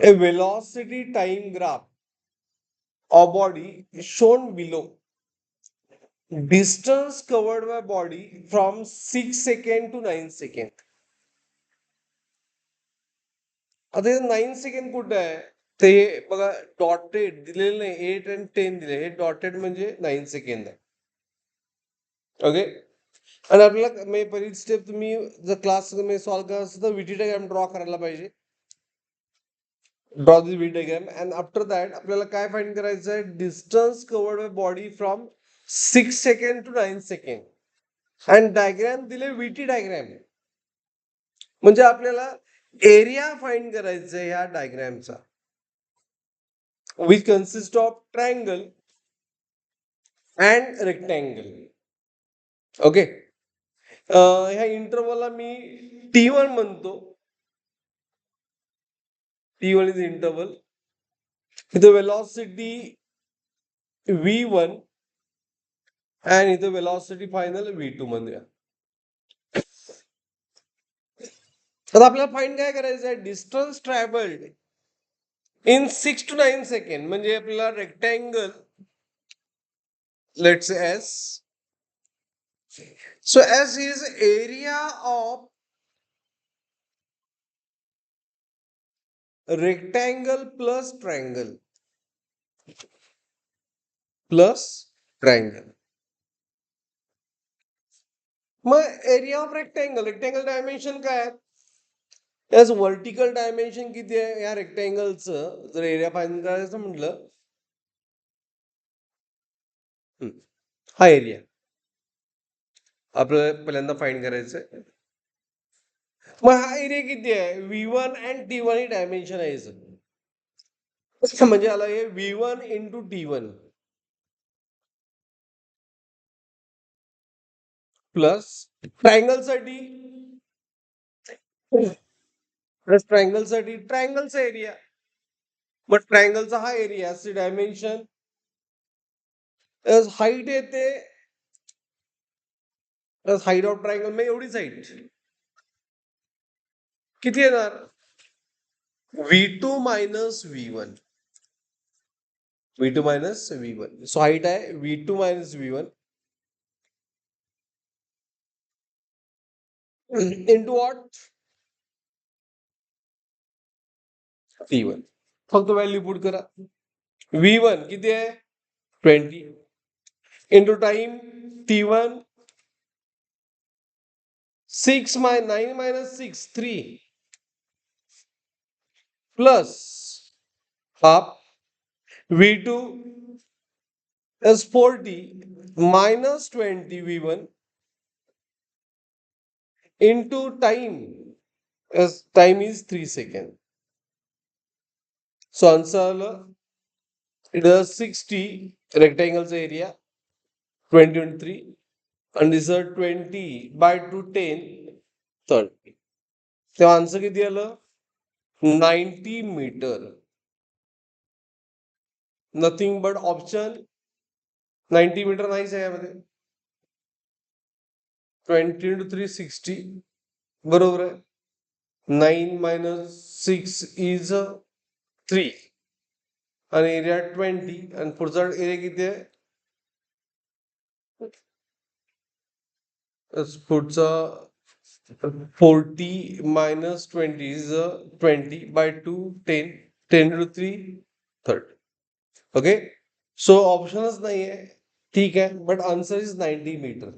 A velocity time graph of body is shown below. Distance covered by body from 6 second to 9 second. आता 9 second कुठं आहे? ते बघा dotted दिलेलं नाही, 8 आणि 10 दिले. हे डॉटेड म्हणजे 9 सेकंड आहे. ओके. आणि आपल्याला पहिली स्टेप तुम्ही जर क्लास सॉल्व्ह करायचं असेल तर व्हीटी डायग्राम ड्रॉ करायला पाहिजे. Draw this VT diagram and after that आपल्याला काय फाइंड करायचं आहे? Distance covered by body from 6 second to 9 second. And diagram दिले व्हीटी डायग्राम. म्हणजे आपल्याला एरिया फाइंड करायचं आहे ह्या डायग्रामचा, which consists of triangle and rectangle. Okay. ह्या इंटरवलला मी T1 म्हणतो. T1 is interval. इथं वेलॉसिटी V1 आणि इथं वेलॉसिटी फायनल V2 म्हणूया. तर आपल्याला फाइंड काय करायचं आहे? Distance travelled in 6 to 9 second. म्हणजे आपल्याला rectangle let's S. So S is area of rectangle plus triangle. मग एरिया ऑफ रेक्टँगल डायमेन्शन काय आहे? याच व्हर्टिकल डायमेन्शन किती आहे या रेक्टँगलचं? जर एरिया फाइंड करायचं म्हटलं, हा एरिया आपल्याला पहिल्यांदा फाइंड करायचं आहे. मग हा एरिया किती आहे? V1 आणि T1 ही डायमेन्शन आहे याचं. म्हणजे आला हे V1 इंटू T1 प्लस ट्रायंगलसाठी ट्रायंगलचा एरिया. मग ट्रायंगलचा हा एरिया सी डायमेन्शन हाईट येते हाईट ऑफ ट्रायंगल मग एवढीच हाईट किती येणार? V2 minus V1. V2 minus V1. So height आहे V2 minus V1 into what? T1. फक्त व्हॅल्यू पुट करा. V1 किती आहे? 20 into time T1 6 9 minus 6 3 plus half. V2 is 40 minus 20 V1 into time, as time is 3 seconds. So answer it is 60 rectangles area 2023 and this is 20 by 2 10 30. So answer किती आलं? 90 meter. Nothing but option 90 meter नाहीच आहे यामध्ये. 20 into 3 60 बरोबर आहे. 9 minus 6 is 3 आणि area 20 आणि पुढचा एरिया किती आहे? पुढचा 40 minus 20 is 20 by 2 10 10 into 3 30. Okay. So ऑप्शनच नाही आहे. ठीक आहे. But answer is 90 metre.